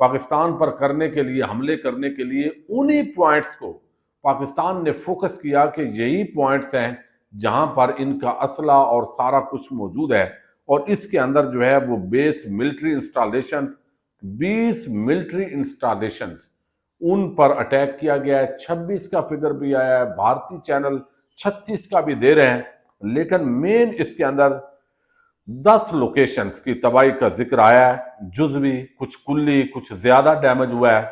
پاکستان پر کرنے کے لیے، حملے کرنے کے لیے انہی پوائنٹس کو پاکستان نے فوکس کیا کہ یہی پوائنٹس ہیں جہاں پر ان کا اسلحہ اور سارا کچھ موجود ہے، اور اس کے اندر جو ہے وہ بیس ملٹری انسٹالیشنز، 20 ملٹری انسٹالیشنز ان پر اٹیک کیا گیا ہے۔ 26 کا فگر بھی آیا ہے، بھارتی چینل 36 کا بھی دے رہے ہیں، لیکن مین اس کے اندر 10 لوکیشنز کی تباہی کا ذکر آیا ہے، جزوی، کچھ کلی، کچھ زیادہ ڈیمیج ہوا ہے۔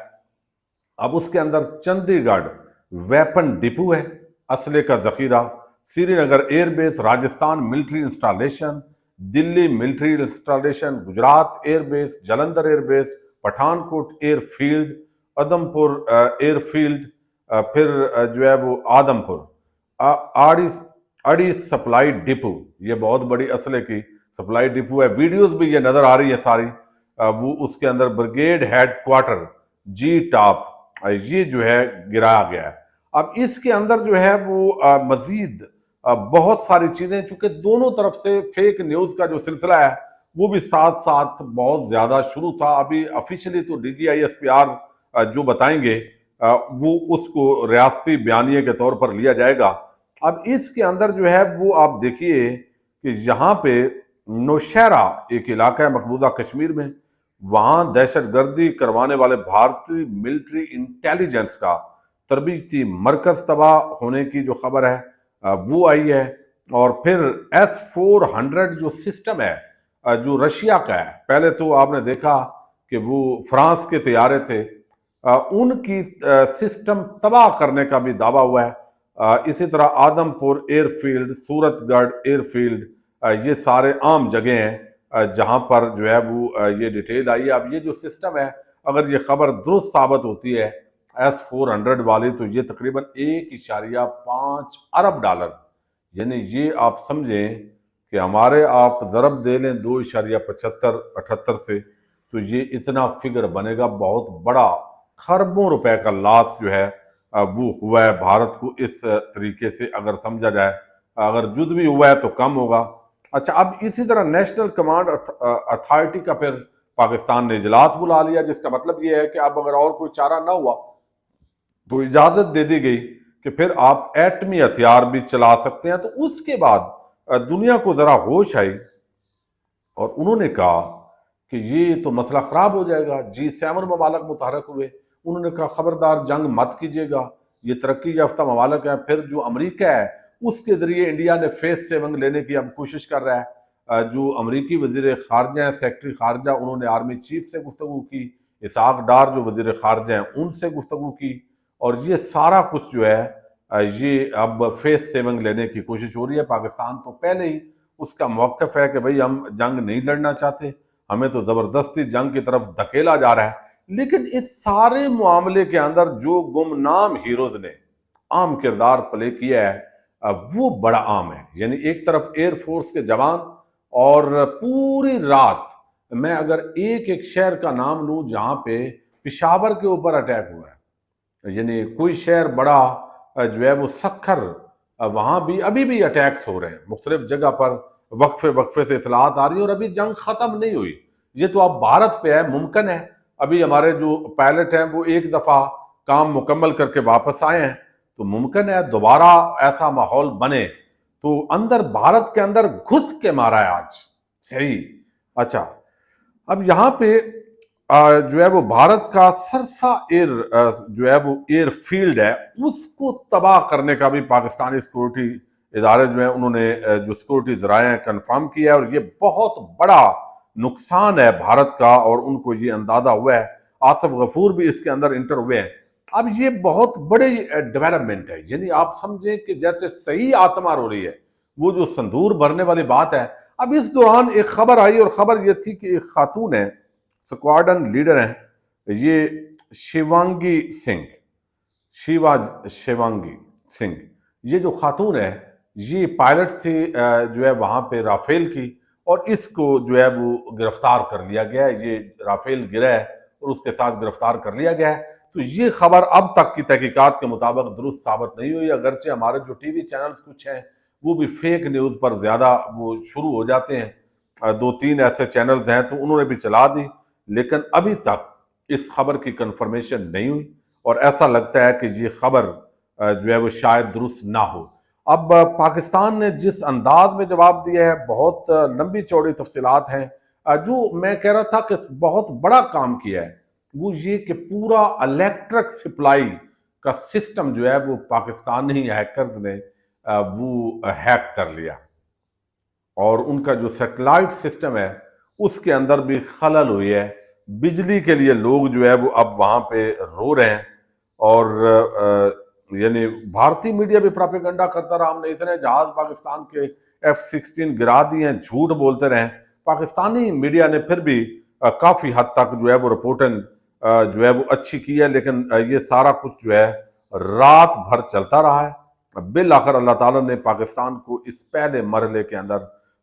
اب اس کے اندر چندی گڑھ ویپن ڈپو ہے، اسلحے کا ذخیرہ، Srinagar air base, Rajasthan military installation, Delhi military installation, Gujarat air base, Jalandhar air base, Pathankot airfield, Adampur airfield, پھر جو ہے وہ آدمپور اڑی سپلائی ڈپو، یہ بہت بڑی اسلحے کی سپلائی ڈپو ہے۔ ویڈیوز بھی یہ نظر آ رہی ہے ساری، وہ اس کے اندر بریگیڈ ہیڈ کوارٹر جی ٹاپ یہ جو ہے گرایا گیا ہے۔ اب اس کے اندر جو ہے وہ مزید بہت ساری چیزیں، چونکہ دونوں طرف سے فیک نیوز کا جو سلسلہ ہے وہ بھی ساتھ ساتھ بہت زیادہ شروع تھا۔ ابھی آفیشلی تو D G I S P R جو بتائیں گے وہ اس کو ریاستی بیانیے کے طور پر لیا جائے گا۔ اب اس کے اندر جو ہے وہ آپ دیکھیے کہ یہاں پہ نوشہرہ ایک علاقہ ہے مقبوضہ کشمیر میں، وہاں دہشت گردی کروانے والے بھارتی ملٹری انٹیلیجنس کا تربیتی مرکز تباہ ہونے کی جو خبر ہے وہ آئی ہے۔ اور پھر S-400 جو سسٹم ہے جو رشیا کا ہے، پہلے تو آپ نے دیکھا کہ وہ فرانس کے طیارے تھے، ان کی سسٹم تباہ کرنے کا بھی دعویٰ ہوا ہے۔ اسی طرح آدم پور ایئر فیلڈ، سورت گڑھ ایئر فیلڈ، یہ سارے عام جگہ ہیں جہاں پر جو ہے وہ یہ ڈیٹیل آئی ہے۔ اب یہ جو سسٹم ہے، اگر یہ خبر درست ثابت ہوتی ہے S-400 والی، تو یہ تقریباً 1.5 ارب ڈالر، یعنی یہ آپ سمجھیں کہ ہمارے آپ ضرب دے لیں 2.75-78 سے، تو یہ اتنا فگر بنے گا، بہت بڑا خربوں روپے کا لاس جو ہے وہ ہوا ہے بھارت کو اس طریقے سے اگر سمجھا جائے۔ اگر جزوی ہوا ہے تو کم ہوگا۔ اچھا، اب اسی طرح نیشنل کمانڈ اتھارٹی کا پھر پاکستان نے اجلاس بلا لیا، جس کا مطلب یہ ہے کہ اب اگر اور کوئی چارہ نہ ہوا تو اجازت دے دی گئی کہ پھر آپ ایٹمی ہتھیار بھی چلا سکتے ہیں۔ تو اس کے بعد دنیا کو ذرا ہوش آئی اور انہوں نے کہا کہ یہ تو مسئلہ خراب ہو جائے گا۔ G7 ممالک متحرک ہوئے، انہوں نے کہا خبردار جنگ مت کیجیے گا، یہ ترقی یافتہ ممالک ہیں۔ پھر جو امریکہ ہے اس کے ذریعے انڈیا نے فیس 7 لینے کی اب کوشش کر رہا ہے۔ جو امریکی وزیر خارجہ ہیں، سیکٹری خارجہ، انہوں نے آرمی چیف سے گفتگو کی، اسحاق ڈار جو وزیر خارجہ ہیں ان سے گفتگو کی، اور یہ سارا کچھ جو ہے یہ اب فیس 7 لینے کی کوشش ہو رہی ہے۔ پاکستان تو پہلے ہی اس کا موقف ہے کہ بھئی ہم جنگ نہیں لڑنا چاہتے، ہمیں تو زبردستی جنگ کی طرف دھکیلا جا رہا ہے۔ لیکن اس سارے معاملے کے اندر جو گمنام ہیروز نے عام کردار پلے کیا ہے وہ بڑا عام ہے۔ یعنی ایک طرف ایئر فورس کے جوان، اور پوری رات میں اگر ایک شہر کا نام لوں جہاں پہ پشاور کے اوپر اٹیک ہوا ہے، یعنی کوئی شہر بڑا جو ہے وہ سکھر، وہاں بھی ابھی بھی اٹیکس ہو رہے ہیں مختلف جگہ پر، وقفے سے اطلاعات آ رہی ہیں، اور ابھی جنگ ختم نہیں ہوئی۔ یہ تو اب بھارت پہ ہے، ممکن ہے ابھی ہمارے جو پائلٹ ہیں وہ ایک دفعہ کام مکمل کر کے واپس آئے ہیں، تو ممکن ہے دوبارہ ایسا ماحول بنے، تو اندر بھارت کے اندر گھس کے مارا ہے آج۔ صحیح۔ اچھا، اب یہاں پہ جو ہے وہ بھارت کا سرسا جو ہے وہ ایئر فیلڈ ہے، اس کو تباہ کرنے کا بھی پاکستانی سیکورٹی ادارے جو ہیں انہوں نے جو سیکورٹی ذرائع ہیں کنفرم کیا ہے، اور یہ بہت بڑا نقصان ہے بھارت کا، اور ان کو یہ اندازہ ہوا ہے۔ آصف غفور بھی اس کے اندر انٹر ہوئے ہیں۔ اب یہ بہت بڑی ڈیولپمنٹ ہے، یعنی آپ سمجھیں کہ جیسے صحیح آتمار ہو رہی ہے، وہ جو سندور بھرنے والی بات ہے۔ اب اس دوران ایک خبر آئی، اور خبر یہ تھی کہ ایک خاتون ہے، سکواڈن لیڈر ہیں، یہ شیوانگی سنگھ، یہ جو خاتون ہے یہ پائلٹ تھی جو ہے وہاں پہ رافیل کی، اور اس کو جو ہے وہ گرفتار کر لیا گیا ہے۔ یہ رافیل گرا ہے اور اس کے ساتھ گرفتار کر لیا گیا ہے۔ تو یہ خبر اب تک کی تحقیقات کے مطابق درست ثابت نہیں ہوئی، اگرچہ ہمارے جو ٹی وی چینلز کچھ ہیں وہ بھی فیک نیوز پر زیادہ وہ شروع ہو جاتے ہیں، 2-3 ایسے چینلز ہیں تو انہوں نے بھی چلا دی، لیکن ابھی تک اس خبر کی کنفرمیشن نہیں ہوئی اور ایسا لگتا ہے کہ یہ خبر جو ہے وہ شاید درست نہ ہو۔ اب پاکستان نے جس انداز میں جواب دیا ہے، بہت لمبی چوڑی تفصیلات ہیں۔ جو میں کہہ رہا تھا کہ بہت بڑا کام کیا ہے وہ یہ کہ پورا الیکٹرک سپلائی کا سسٹم جو ہے وہ پاکستانی ہیکرز نے وہ ہیک کر لیا، اور ان کا جو سیٹلائٹ سسٹم ہے اس کے اندر بھی خلل ہوئی ہے۔ بجلی کے لیے لوگ جو ہے وہ اب وہاں پہ رو رہے ہیں، اور یعنی بھارتی میڈیا بھی پراپیگنڈا کرتا رہا، ہم نے اتنے جہاز پاکستان کے F-16 گرا دیے ہیں، جھوٹ بولتے رہے۔ پاکستانی میڈیا نے پھر بھی کافی حد تک جو ہے وہ رپورٹنگ جو ہے وہ اچھی کی ہے، لیکن یہ سارا کچھ جو ہے رات بھر چلتا رہا ہے۔ بالآخر اللہ تعالیٰ نے پاکستان کو اس پہلے مرحلے کے اندر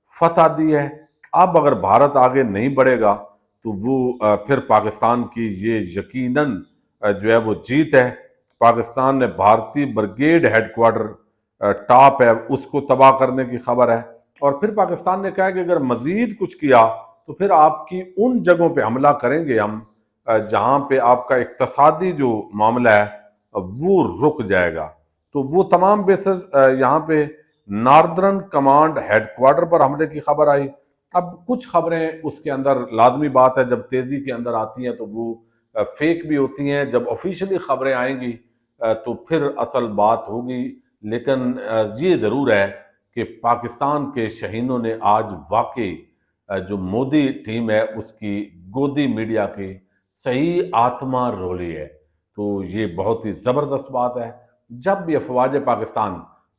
فتح دی ہے۔ اب اگر بھارت آگے نہیں بڑھے گا تو وہ پھر پاکستان کی یہ یقیناً جو ہے وہ جیت ہے۔ پاکستان نے بھارتی برگیڈ ہیڈ کوارٹر ٹاپ ہے اس کو تباہ کرنے کی خبر ہے، اور پھر پاکستان نے کہا کہ اگر مزید کچھ کیا تو پھر آپ کی ان جگہوں پہ حملہ کریں گے ہم جہاں پہ آپ کا اقتصادی جو معاملہ ہے وہ رک جائے گا۔ تو وہ تمام بیسز یہاں پہ ناردرن کمانڈ ہیڈ کوارٹر پر حملے کی خبر آئی۔ اب کچھ خبریں اس کے اندر لازمی بات ہے جب تیزی کے اندر آتی ہیں تو وہ فیک بھی ہوتی ہیں، جب آفیشلی خبریں آئیں گی تو پھر اصل بات ہوگی۔ لیکن یہ ضرور ہے کہ پاکستان کے شہینوں نے آج واقعی جو مودی ٹیم ہے اس کی گودی میڈیا کی صحیح آتما رو لی ہے، تو یہ بہت ہی زبردست بات ہے۔ جب بھی افواج پاکستان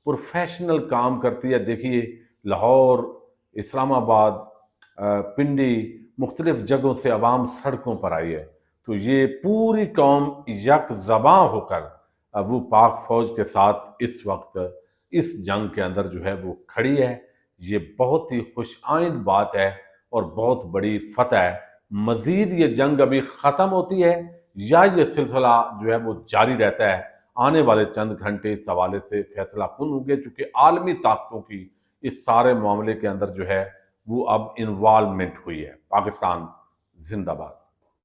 پروفیشنل کام کرتی ہے، دیکھیے لاہور، اسلام آباد، پنڈی، مختلف جگہوں سے عوام سڑکوں پر آئی ہے، تو یہ پوری قوم یک زباں ہو کر وہ پاک فوج کے ساتھ اس وقت اس جنگ کے اندر جو ہے وہ کھڑی ہے۔ یہ بہت ہی خوش آئند بات ہے اور بہت بڑی فتح ہے۔ مزید یہ جنگ ابھی ختم ہوتی ہے یا یہ سلسلہ جو ہے وہ جاری رہتا ہے، آنے والے چند گھنٹے اس حوالے سے فیصلہ کن ہوں گے، چونکہ عالمی طاقتوں کی اس سارے معاملے کے اندر جو ہے وہ اب انوالومنٹ ہوئی ہے۔ پاکستان زندہ باد۔